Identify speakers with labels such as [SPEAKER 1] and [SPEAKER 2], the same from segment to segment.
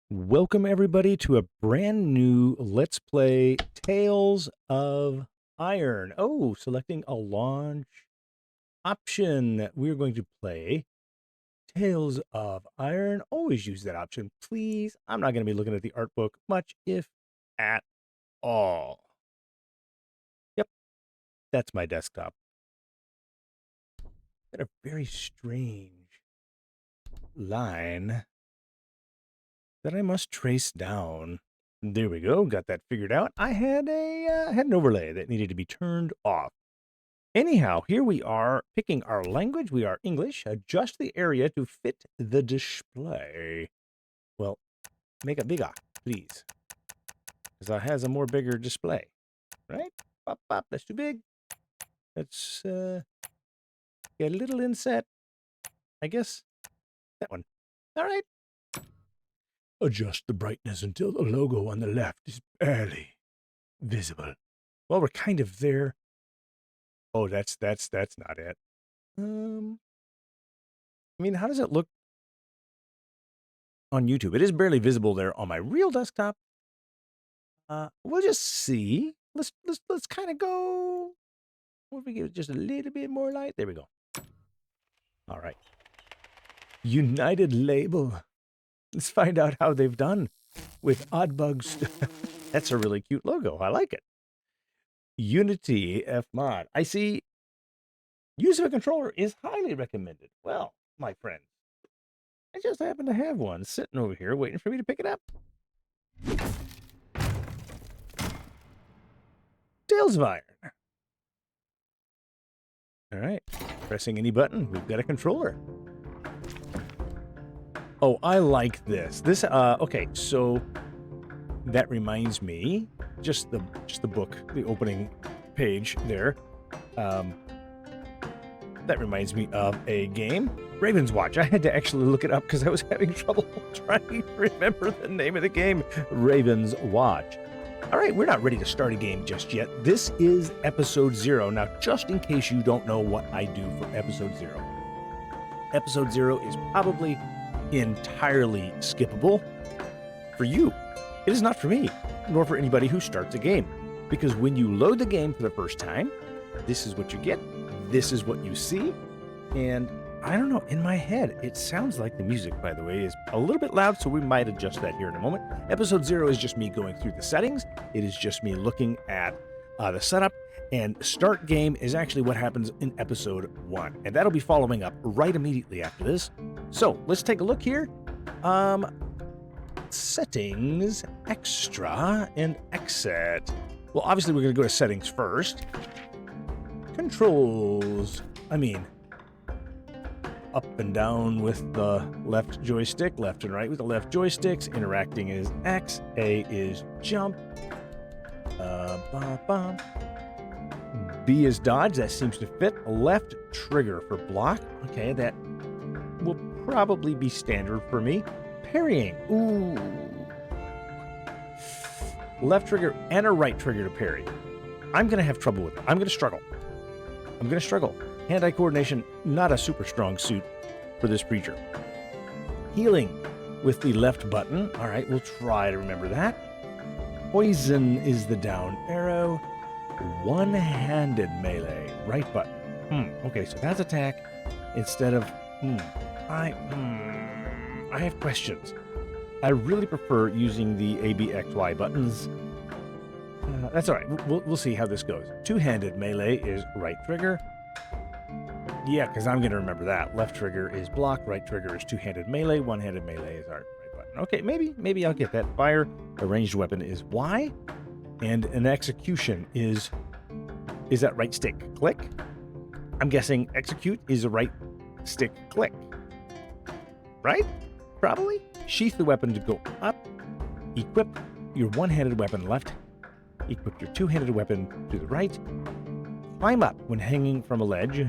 [SPEAKER 1] Welcome everybody to a brand new Let's Play Tales of Iron. Oh, selecting a launch option. We're going to play Tales of Iron. Always use that option, please. I'm not going to be looking at the art book much, if at all. Yep, that's my desktop. Got a very strange line that I must trace down. There we go. Got that figured out. I had an overlay that needed to be turned off. Anyhow, here we are picking our language. We are English. Adjust the area to fit the display. Well, make it bigger, please, because that has a more bigger display, right? Pop, pop. That's too big. Let's get a little inset. I guess that one. All right. Adjust the brightness until the logo on the left is barely visible. Well, we're kind of there. Oh, that's not it. I mean, how does it look on YouTube? It is barely visible there on my real desktop. We'll just see. Let's kind of go. What if we give it just a little bit more light? There we go. All right. United Label. Let's find out how they've done with Oddbugs. That's a really cute logo. I like it. Unity Fmod. I see use of a controller is highly recommended. Well, my friends, I just happen to have one sitting over here waiting for me to pick it up. Tales of Iron. All right. Pressing any button, we've got a controller. Oh, I like this. This okay, so that reminds me, just the book, the opening page there. That reminds me of a game, Raven's Watch. I had to actually look it up because I was having trouble trying to remember the name of the game, Raven's Watch. All right, we're not ready to start a game just yet. This is episode 0. Now, just in case you don't know what I do for episode 0. Episode 0 is probably entirely skippable for you. It is not for me, nor for anybody who starts a game. Because when you load the game for the first time, this is what you get. This is what you see. And I don't know, in my head, it sounds like the music, by the way, is a little bit loud, so we might adjust that here in a moment. Episode 0 is just me going through the settings. It is just me looking at the setup. And start game is actually what happens in episode 1. And that'll be following up right immediately after this. So let's take a look here. Settings, extra, and exit. Well, obviously we're going to go to settings first. Controls. I mean, up and down with the left joystick, left and right with the left joysticks. Interacting is X, A is jump. B is dodge, that seems to fit. Left trigger for block. Okay, that will probably be standard for me. Parrying. Ooh. Left trigger and a right trigger to parry. I'm going to have trouble with it. I'm going to struggle. Hand-eye coordination, not a super strong suit for this creature. Healing with the left button. All right, we'll try to remember that. Poison is the down arrow. One-handed melee, right button. Okay, so that's attack instead of I have questions. I really prefer using the A, B, X, Y buttons. That's all right. We'll see how this goes. Two-handed melee is right trigger. Yeah, because I'm going to remember that. Left trigger is block. Right trigger is two-handed melee. One-handed melee is our right button. Okay, maybe I'll get that. Fire. A ranged weapon is Y. And an execution is that right stick click? I'm guessing execute is a right stick click. Right? Probably. Sheath the weapon to go up. Equip your one-handed weapon left. Equip your two-handed weapon to the right. Climb up when hanging from a ledge.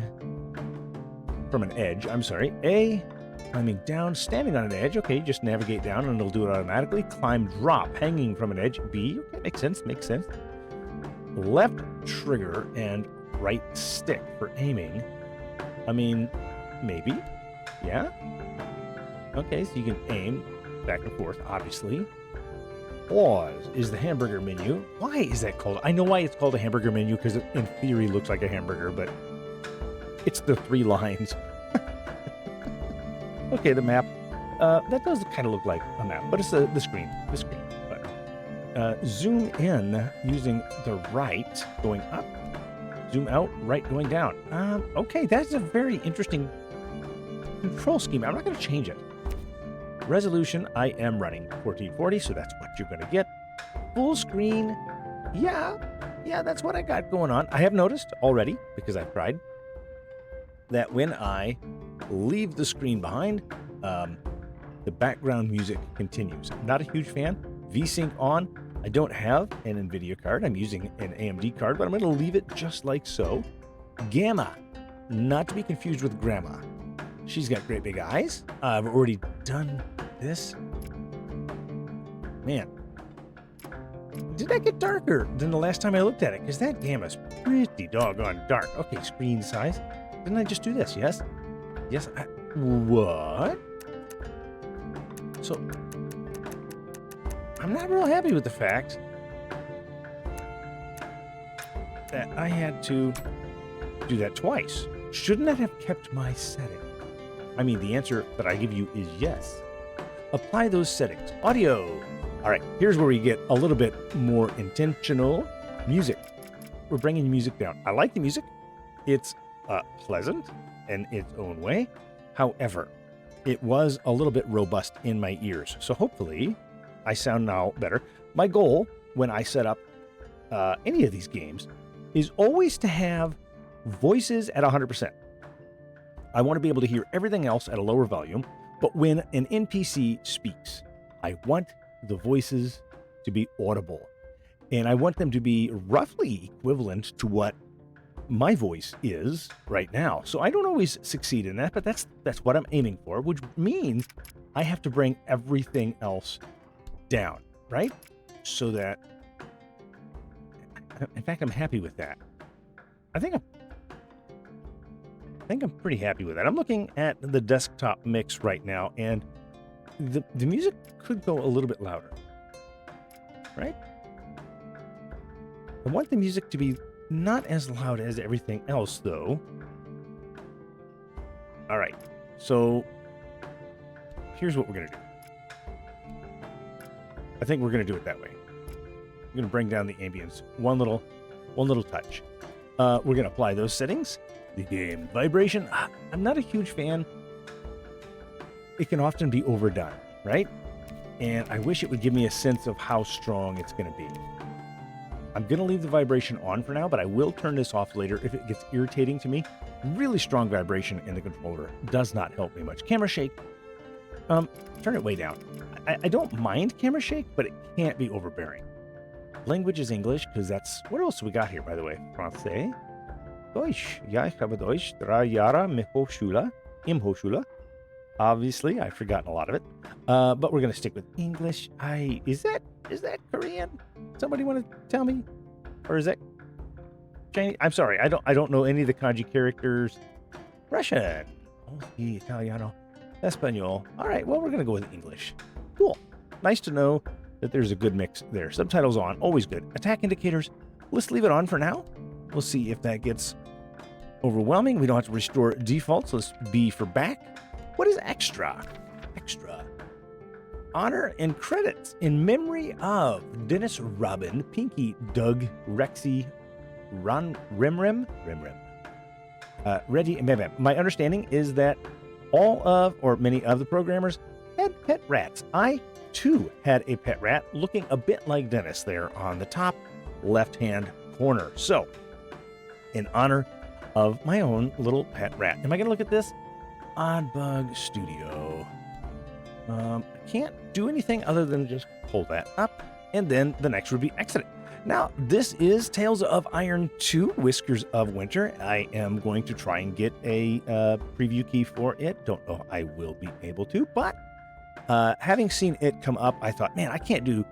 [SPEAKER 1] From an edge, I'm sorry. A, climbing down, standing on an edge. Okay, just navigate down and it'll do it automatically. Climb, drop, hanging from an edge. B, okay, makes sense. Left trigger and right stick for aiming. I mean, maybe. Yeah? Okay, so you can aim. back and forth, obviously. Pause is the hamburger menu. Why is that called? I know why it's called a hamburger menu, because it in theory looks like a hamburger, but it's the 3 lines. Okay, the map. That does kind of look like a map, but it's the screen. But zoom in using the right going up. Zoom out, right going down. Okay, that's a very interesting control scheme. I'm not going to change it. Resolution, I am running 1440, so that's what you're going to get. Full screen, yeah, that's what I got going on. I have noticed already, because I've tried, that when I leave the screen behind, the background music continues. I'm not a huge fan. VSync on. I don't have an NVIDIA card. I'm using an AMD card, but I'm going to leave it just like so. Gamma, not to be confused with Grandma. She's got great big eyes. I've already done this. Man, did that get darker than the last time I looked at it? Because that gamma's pretty doggone dark. Okay, screen size. Didn't I just do this? Yes? Yes. What? So, I'm not real happy with the fact that I had to do that twice. Shouldn't that have kept my setting? I mean, the answer that I give you is yes. Apply those settings. Audio. All right, here's where we get a little bit more intentional. Music. We're bringing music down. I like the music. It's pleasant in its own way. However, it was a little bit robust in my ears. So hopefully I sound now better. My goal when I set up any of these games is always to have voices at 100%. I want to be able to hear everything else at a lower volume, but when an NPC speaks, I want the voices to be audible, and I want them to be roughly equivalent to what my voice is right now. So I don't always succeed in that, but that's what I'm aiming for, which means I have to bring everything else down, right? So that, in fact, I'm happy with that. I think I'm pretty happy with that. I'm looking at the desktop mix right now, and the music could go a little bit louder, right? I want the music to be not as loud as everything else, though. All right, so here's what we're going to do. I think we're going to do it that way. I'm going to bring down the ambience one little touch. We're going to apply those settings. The game vibration, I'm not a huge fan. It can often be overdone, right? And I wish it would give me a sense of how strong it's going to be. I'm going to leave the vibration on for now, but I will turn this off later if it gets irritating to me. Really strong vibration in the controller does not help me much. Camera shake, turn it way down. I don't mind camera shake, but it can't be overbearing. Language is English, because that's... What else do we got here, by the way? Francais. Deutsch. Ja, ich habe Deutsch 3 Jahre mit Hochschule, im Hochschule. Obviously, I've forgotten a lot of it. But we're going to stick with English. Is that Korean? Somebody want to tell me? Or is that Chinese? I'm sorry. I don't know any of the kanji characters. Russian. Oh, Italiano. Espanol. All right. Well, we're going to go with English. Cool. Nice to know that there's a good mix there. Subtitles on. Always good. Attack indicators. Let's leave it on for now. We'll see if that gets overwhelming. We don't have to restore defaults. Let's B for back. What is extra? Extra. Honor and credits in memory of Dennis, Robin, Pinky, Doug, Rexy, Rimrim. Reggie, and Bam. My understanding is that all of, or many of the programmers had pet rats. I, too, had a pet rat looking a bit like Dennis there on the top left-hand corner. So, in honor of my own little pet rat. Am I going to look at this? Oddbug Studio. I can't do anything other than just pull that up, and then the next would be exit. Now, this is Tales of Iron 2, Whiskers of Winter. I am going to try and get a preview key for it. Don't know I will be able to, but having seen it come up, I thought, man, I can't do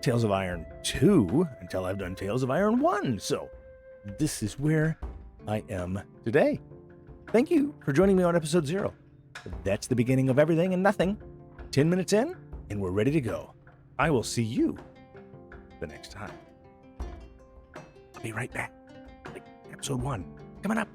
[SPEAKER 1] Tales of Iron 2 until I've done Tales of Iron 1. So this is where I am today. Thank you for joining me on episode 0. That's the beginning of everything and nothing. 10 minutes in, and we're ready to go. I will see you the next time. I'll be right back. Like episode 1 coming up.